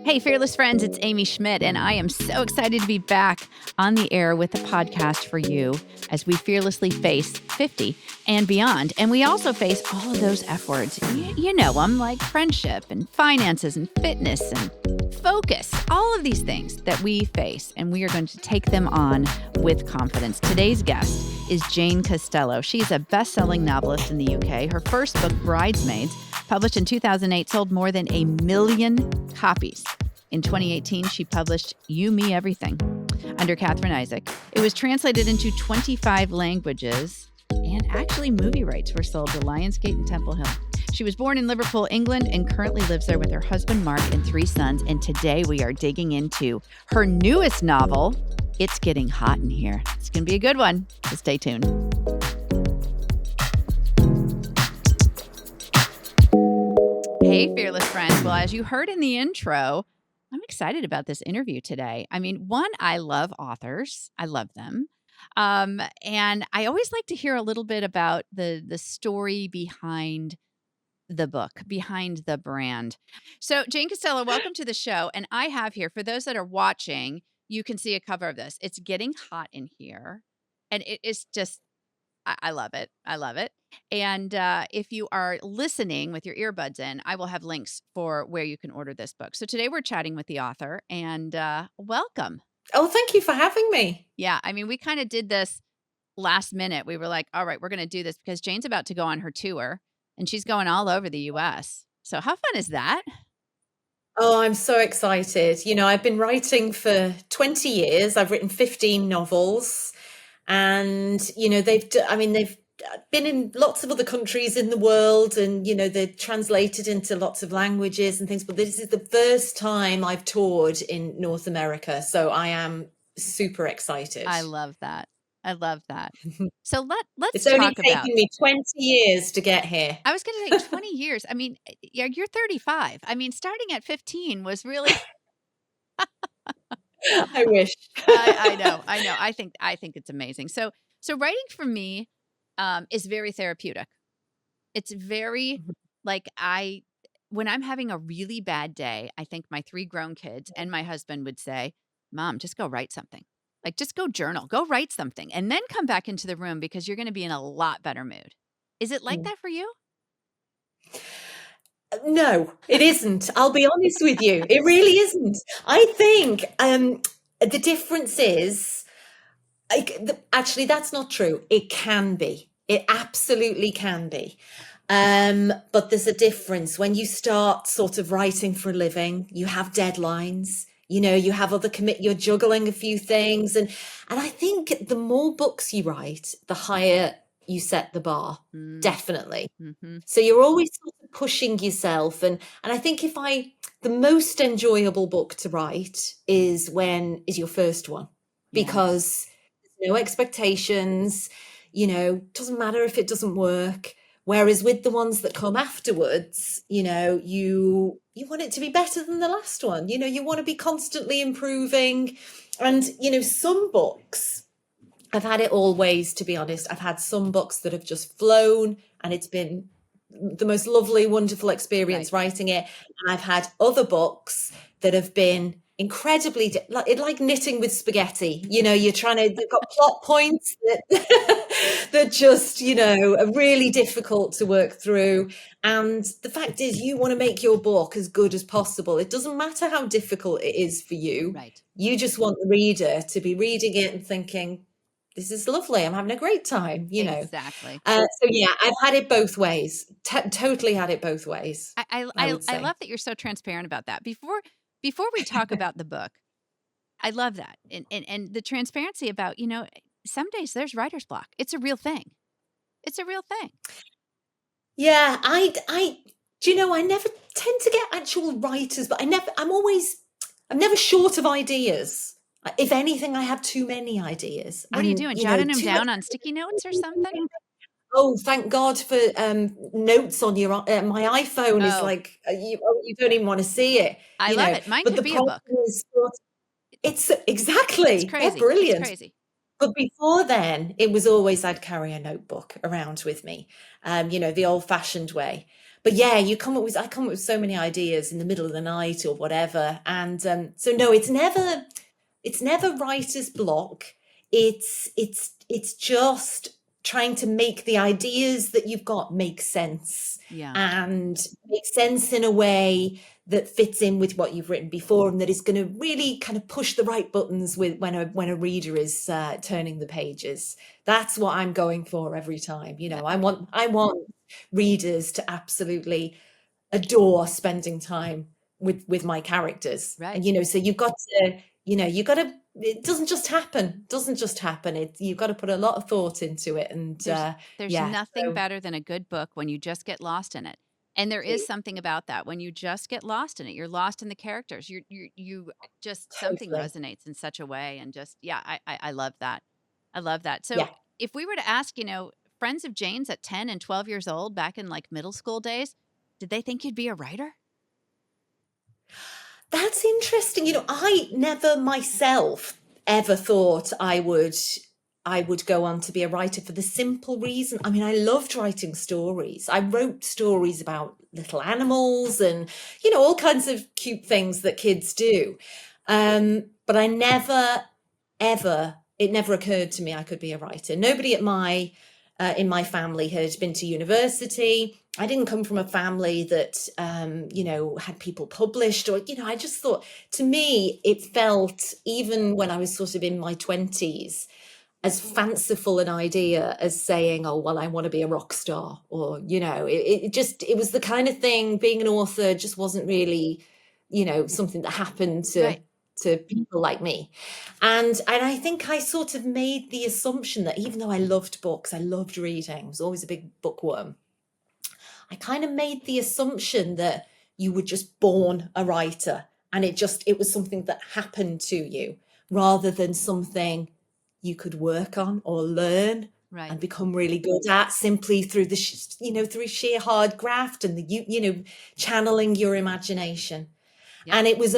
Hey, fearless friends, it's Amy Schmidt, and I am so excited to be back on the air with a podcast for you as we fearlessly face 50 and beyond. And we also face all of those F words. You know them, like friendship and finances and fitness and focus, all of these things that we face. And we are going to take them on with confidence. Today's guest is Jane Costello. She's a best-selling novelist in the UK. Her first book, Bridesmaids, published in 2008, sold more than 1 million copies. In 2018, she published You, Me, Everything under Catherine Isaac. It was translated into 25 languages, and actually movie rights were sold to Lionsgate and Temple Hill. She was born in Liverpool, England, and currently lives there with her husband, Mark, and 3 sons. And today we are digging into her newest novel, It's Getting Hot in Here. It's going to be a good one, so stay tuned. Hey, fearless friends. Well, as you heard in the intro, I'm excited about this interview today. I mean, one, I love authors. I love them. And I always like to hear a little bit about the story behind the book, behind the brand. So Jane Costello, welcome to the show. And I have here, for those that are watching, you can see a cover of this. It's Getting Hot in Here. And it is just, I love it. I love it. And if you are listening with your earbuds in, I will have links for where you can order this book. So today we're chatting with the author, and welcome. Oh, thank you for having me. Yeah, I mean, we kind of did this last minute. We were like, all right, we're going to do this because Jane's about to go on her tour, and she's going all over the U.S. So how fun is that? Oh, I'm so excited. You know, I've been writing for 20 years. I've written 15 novels, and, you know, they've been in lots of other countries in the world, and, you know, they're translated into lots of languages and things, but this is the first time I've toured in North America. So I am super excited. I love that. I love that. So let's It's only talk about. taken me 20 years to get here. I was going to say 20 years. I mean, you're 35. I mean, starting at 15 was really. I wish. I know. I think it's amazing. So writing for me is very therapeutic. It's very like when I'm having a really bad day, I think my 3 grown kids and my husband would say, "Mom, just go write something. Like, just go journal, go write something, and then come back into the room because you're going to be in a lot better mood." Is it like that for you? No, it isn't. I'll be honest with you. It really isn't. I think the difference is, actually, that's not true. It can be. It absolutely can be. But there's a difference. When you start sort of writing for a living, you have deadlines. You know, you have other you're juggling a few things. And I think the more books you write, the higher you set the bar, definitely. Mm-hmm. So you're always sort of pushing yourself. And I think the most enjoyable book to write is your first one, because there's no expectations, you know, doesn't matter if it doesn't work. Whereas with the ones that come afterwards, you know, you want it to be better than the last one. You know, you want to be constantly improving. And, you know, some books, I've had it all ways, to be honest. I've had some books that have just flown and it's been the most lovely, wonderful experience writing it. And I've had other books that have been incredibly like knitting with spaghetti. You know, you've got plot points that just, you know, are really difficult to work through. And the fact is, you want to make your book as good as possible. It doesn't matter how difficult it is for you. Right. You just want the reader to be reading it and thinking, this is lovely. I'm having a great time, you know. Exactly. So yeah, I've had it both ways. Totally had it both ways. I love that you're so transparent about that. Before we talk about the book, I love that. And the transparency about, you know, some days there's writer's block. It's a real thing. It's a real thing. Yeah, do you know, I never tend to get actual writers, but I'm never short of ideas. If anything, I have too many ideas. What are you doing? Jotting them down on sticky notes or something? Oh, thank God for notes on my iPhone is like, you don't even want to see it. I love it. Mine could be a book. It's exactly. It's crazy. They're brilliant. It's crazy. But before then, it was always I'd carry a notebook around with me, you know, the old-fashioned way. but yeah, I come up with so many ideas in the middle of the night or whatever. And so no, it's never writer's block. It's just trying to make the ideas that you've got make sense, Yeah. and make sense in a way that fits in with what you've written before, and that is going to really kind of push the right buttons with when a reader is turning the pages. That's what I'm going for every time. I want readers to absolutely adore spending time with my characters. Right. And so you got to, it doesn't just happen. You've got to put a lot of thought into it. And There's yeah, nothing so better than a good book when you just get lost in it. And there is something about that when you just get lost in it. You're lost in the characters. You just something totally. resonates in such a way, and just yeah, I love that. I love that. So Yeah. if we were to ask, friends of Jane's at 10 and 12 years old back in like middle school days, did they think you'd be a writer? That's interesting. I never myself ever thought I would go on to be a writer, for the simple reason. I mean, I loved writing stories. I wrote stories about little animals and, all kinds of cute things that kids do. But I never, ever, it never occurred to me I could be a writer. Nobody in my family had been to university. I didn't come from a family that, had people published, or, I just thought, to me, it felt, even when I was sort of in my 20s, as fanciful an idea as saying, oh, well, I want to be a rock star, or, it was the kind of thing. Being an author just wasn't really, something that happened to Right. people like me. And I think I sort of made the assumption that, even though I loved books, I loved reading, I was always a big bookworm, I kind of made the assumption that you were just born a writer, and it was something that happened to you, rather than something you could work on or learn Right. and become really good at, simply through through sheer hard graft and channeling your imagination. Yep. And it was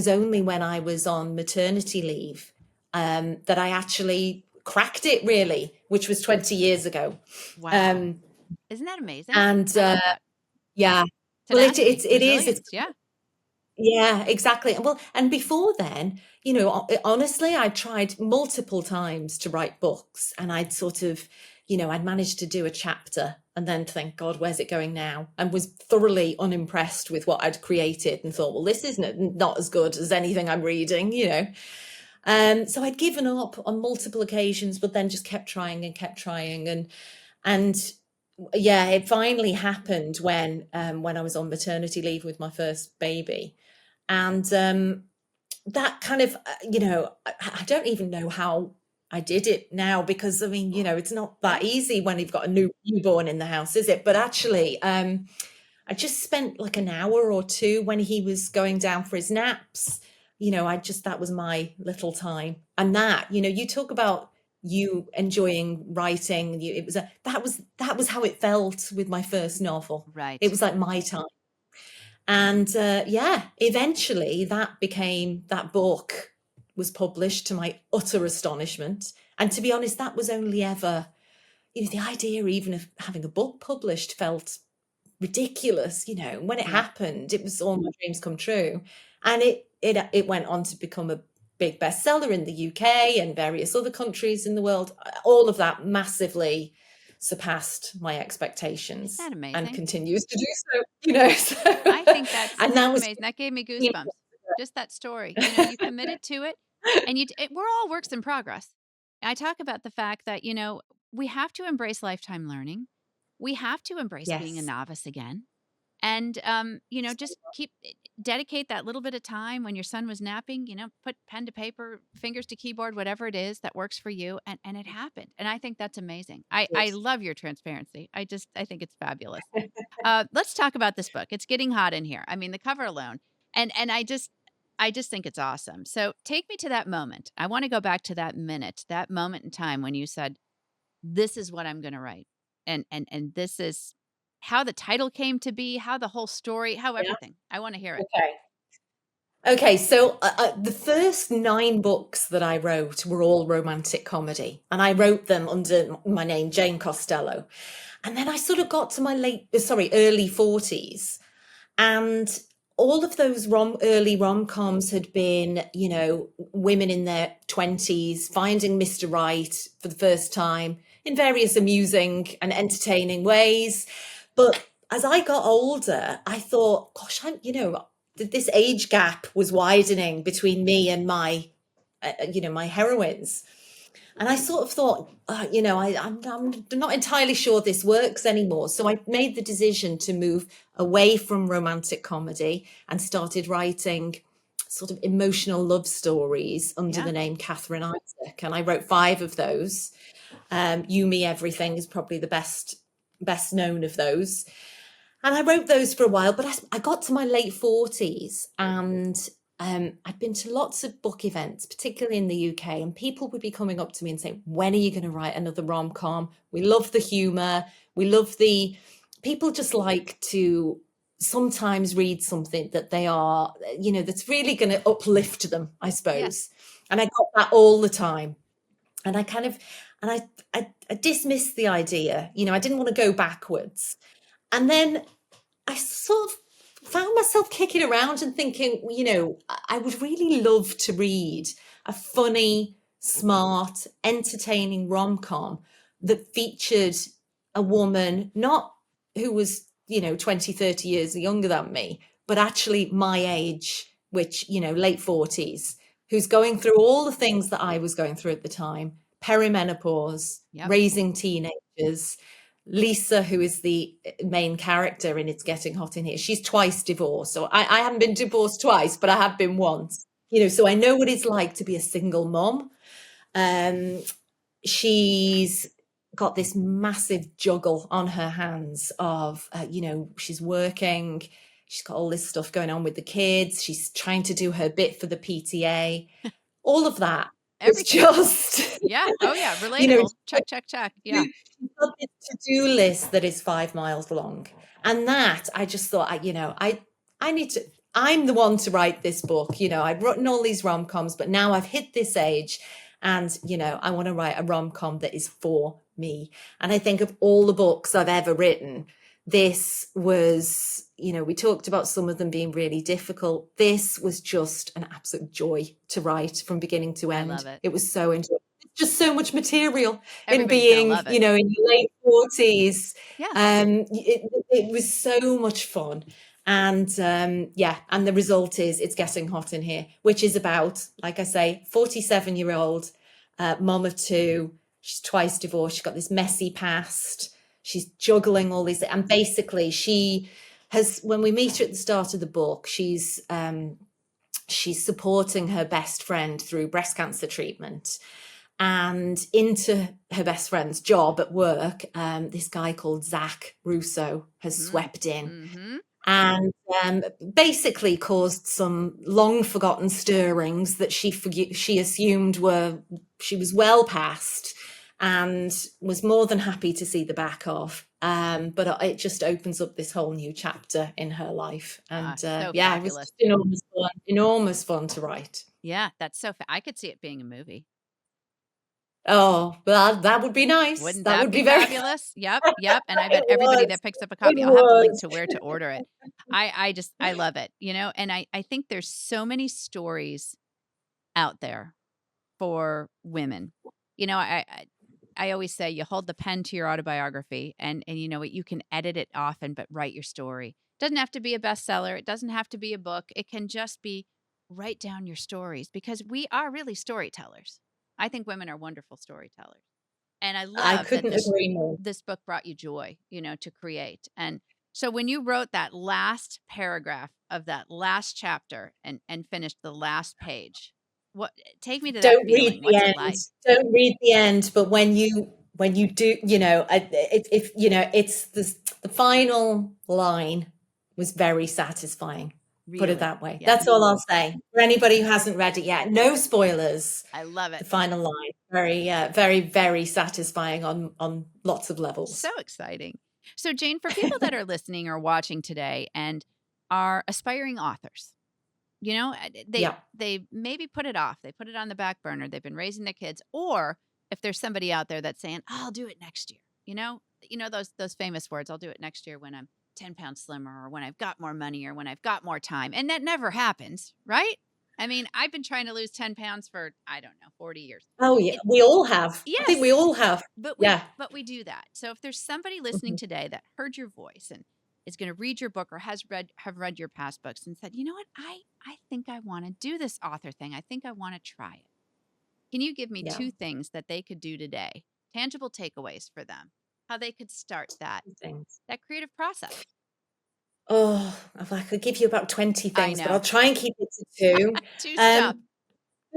only when I was on maternity leave that I actually cracked it, really, which was 20 years ago. Wow. Um, Isn't that amazing? and I love that. yeah, well, Tenacity, it is. It's resilience. Yeah. yeah, exactly. Well, and before then, honestly, I tried multiple times to write books, and I'd sort of, I'd managed to do a chapter and then think, God, where's it going now? And was thoroughly unimpressed with what I'd created, and thought, well, this isn't not as good as anything I'm reading. So I'd given up on multiple occasions, but then just kept trying and kept trying, and yeah, it finally happened when I was on maternity leave with my first baby. And that kind of, I don't even know how I did it now, because I mean, it's not that Right. easy when you've got a newborn in the house, is it? But actually, I just spent like an hour or two when he was going down for his naps. That was my little time. And you talk about you enjoying writing. That was how it felt with my first novel. It Right. was like my time. And yeah, eventually that book was published, to my utter astonishment. And to be honest, that was only ever, the idea even of having a book published felt ridiculous. When it Yep. happened, it was all my dreams come true. And it went on to become a big bestseller in the UK and various other countries in the world. All of that massively surpassed my Isn't expectations, that and amazing? continues to do so. So I think that's and that was amazing. That gave me 15 goosebumps. years Just that story. You committed to it, ago. and we're all works in progress. I talk about the fact that, we have to embrace lifetime learning. We have to embrace being a Yes. novice again. And, just dedicate that little bit of time when your son was napping, put pen to paper, fingers to keyboard, whatever it is that works for you. And it happened. And I think that's amazing. I Yes. love your transparency. I think it's fabulous. Let's talk about this book. It's getting hot in here. I mean, the cover alone. And I just think it's awesome. So take me to that moment. I want to go back to that minute, that moment in time when you said, this is what I'm going to write. And this is how the title came to be, how the whole story, how Yeah. everything. I want to hear it. Okay. Okay, so the first 9 books that I wrote were all romantic comedy, and I wrote them under my name, Jane Costello. And then I sort of got to my early 40s, and all of those early rom-coms had been, women in their 20s finding Mr. Right for the first time in various amusing and entertaining ways. But as I got older, I thought, gosh, this age gap was widening between me and my heroines. And I sort of thought, I'm not entirely sure this works anymore. So I made the decision to move away from romantic comedy and started writing sort of emotional love stories under the name Catherine Isaac. And I wrote 5 of those. You, Me, Everything is probably the best known of those. And I wrote those for a while, but I got to my late 40s, and I'd been to lots of book events, particularly in the UK, and people would be coming up to me and saying, when are you going to write another rom-com? We love the humour. People just like to sometimes read something that they are, that's really going to uplift them, I suppose. And I got that all the time. And I dismissed the idea, I didn't want to go backwards. And then I sort of found myself kicking around and thinking, I would really love to read a funny, smart, entertaining rom-com that featured a woman, not who was, 20, 30 years younger than me, but actually my age, which, late 40s, who's going through all the things that I was going through at the time, perimenopause, raising teenagers. Lisa, who is the main character in It's Getting Hot in Here, she's twice divorced. So I haven't been divorced twice, but I have been once. So I know what it's like to be a single mom. She's got this massive juggle on her hands of, she's working, she's got all this stuff going on with the kids, she's trying to do her bit for the PTA, all of that. Everything. It's just relatable. Check. Yeah, she's got this to-do list that is 5 miles long, and that I just thought, I need to. I'm the one to write this book. I'd written all these rom-coms, but now I've hit this age, and I want to write a rom-com that is for me. And I think of all the books I've ever written, this was, we talked about some of them being really difficult. This was just an absolute joy to write from beginning to end. I love it. It was so enjoyable. Just so much material in being, in your late 40s. Yeah. It was so much fun. And and the result is It's Getting Hot in Here, which is about, like I say, 47-year-old mom of 2. She's twice divorced. She's got this messy past. She's juggling all these, and basically she has, when we meet her at the start of the book, she's supporting her best friend through breast cancer treatment. And into her best friend's job at work, this guy called Zach Russo has swept in and basically caused some long forgotten stirrings that she assumed she was well past, and was more than happy to see the back of. But it just opens up this whole new chapter in her life. And it was just enormous fun to write. Yeah, that's so I could see it being a movie. Oh, well, that would be nice. Wouldn't that would be fabulous? Yep. And I bet everybody that picks up a copy, I'll have the link to where to order it. I love it, and I think there's so many stories out there for women. I always say you hold the pen to your autobiography, and you know what, you can edit it often, but write your story. It doesn't have to be a bestseller. It doesn't have to be a book. It can just be write down your stories, because we are really storytellers. I think women are wonderful storytellers. And I love that this book brought you joy, to create. And so when you wrote that last paragraph of that last chapter and finished the last page, take me to that feeling. What's it like? Don't read the end, but when you do, it's the final line was very satisfying. Really? Put it that way. Yeah. That's all I'll say for anybody who hasn't read it yet. No spoilers. I love it. The final line, very, very, very satisfying on lots of levels. So exciting. So Jane, for people that are listening or watching today and are aspiring authors, You know, Yeah. they maybe put it off. They put it on the back burner. They've been raising their kids. Or if there's somebody out there that's saying, "Oh, I'll do it next year." Those famous words, "I'll do it next year when I'm 10 pounds slimmer or when I've got more money or when I've got more time." And that never happens, right? I mean, I've been trying to lose 10 pounds for, I don't know, 40 years. Oh, yeah. We all have. I think we Yes, all have. but Yeah. we do that. So if there's somebody listening Mhm. today that heard your voice and is going to read your book or have read your past books and said, "You know what? I think I want to do this author thing. I think I want to try it." Can you give me Yeah. 2 things that they could do today, tangible takeaways for them, how they could start Things. that creative process? Oh, if I could give you about 20 I things, but I'll know. try and keep it to 2. 2 stuff.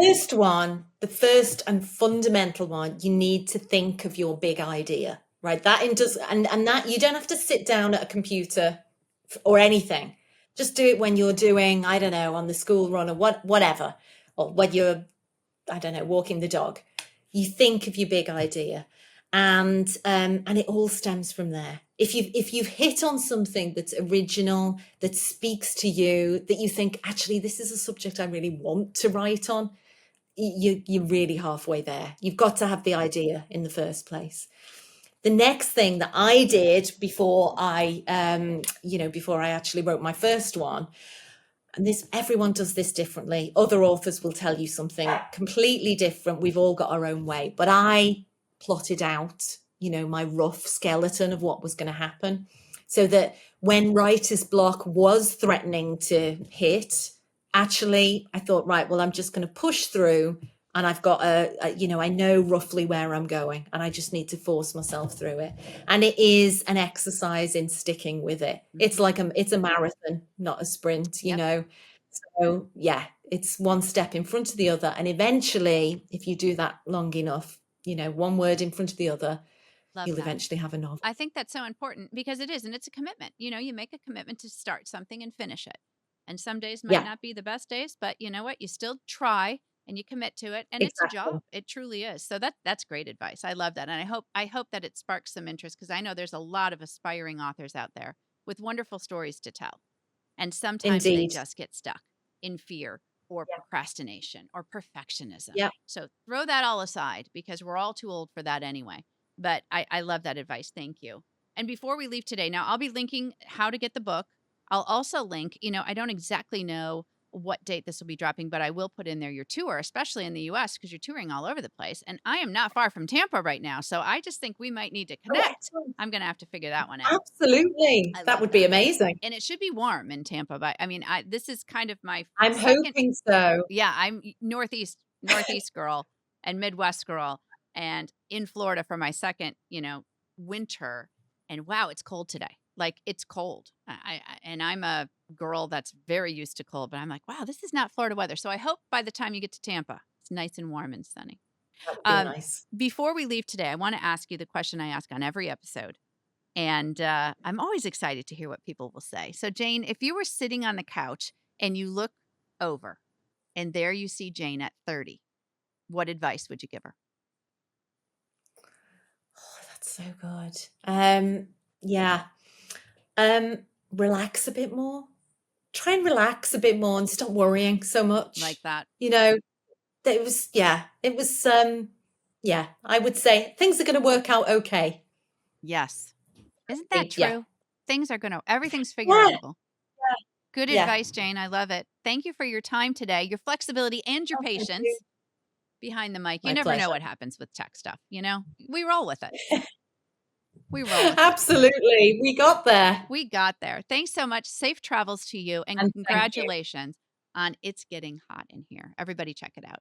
First one, the first and fundamental one, you need to think of your big idea, right? And that you don't have to sit down at a computer or anything. Just do it when you're doing, I don't know, on the school run or whatever, or when you're, I don't know, walking the dog. You think of your big idea, and it all stems from there. If you've hit on something that's original, that speaks to you, that you think, actually, this is a subject I really want to write on, you're really halfway there. You've got to have the idea in the first place. The next thing that I did before I actually wrote my first one, and this, everyone does this differently. Other authors will tell you something completely different. We've all got our own way, but I plotted out, my rough skeleton of what was going to happen, so that when writer's block was threatening to hit, actually, I thought, right, well, I'm just going to push through, and I've got I know roughly where I'm going, and I just need to force myself through it. And it is an exercise in sticking with it. It's like it's a marathon, not a sprint, Yep. So yeah, it's one step in front of the other. And eventually, if you do that long enough, one word in front of the other, Love you'll that. eventually have a novel. I think that's so important because it is, and it's a commitment. You make a commitment to start something and finish it. And some days might Yeah, not be the best days, but you know what? You still try and you commit to it, and it's a exactly. job. It truly is. So that's great advice. I love that, and I hope that it sparks some interest because I know there's a lot of aspiring authors out there with wonderful stories to tell, and sometimes they Indeed. just get stuck in fear or Yeah. procrastination or perfectionism. Yeah. So throw that all aside because we're all too old for that anyway. But I love that advice. Thank you. And before we leave today, now I'll be linking how to get the book. I'll also link, I don't exactly know what date this will be dropping, but I will put in there your tour, especially in the US, because you're touring all over the place. And I am not far from Tampa right now. So I just think we might need to Oh, connect. excellent. I'm going to have to figure that one out. Absolutely. I That love would be that. amazing. And it should be warm in Tampa, but I mean, this is kind of my I'm second. hoping so. Yeah, I'm Northeast girl and Midwest girl, and in Florida for my second, winter. And wow, it's cold today. Like it's cold. And I'm a girl that's very used to cold, but I'm like, wow, this is not Florida weather. So I hope by the time you get to Tampa, it's nice and warm and sunny. That would be Um, nice. Before we leave today, I want to ask you the question I ask on every episode. And I'm always excited to hear what people will say. So, Jane, if you were sitting on the couch and you look over and there you see Jane at 30, what advice would you give her? Oh, that's so good. Yeah. Relax a bit more. Try and relax a bit more and stop worrying so Like much. that? I would say things are going to work out okay. Yes. Isn't that Yeah. true? Everything's figure Yeah. outable. Good Yeah. advice, Jane. I love it. Thank you for your time today, your flexibility and your Oh, thank you. patience behind the mic. You My never know pleasure. what happens with tech stuff, We roll with it. We roll with it. Absolutely. We got there. We got there. Thanks so much. Safe travels to you and And thank you. congratulations on It's Getting Hot in Here. Everybody check it out.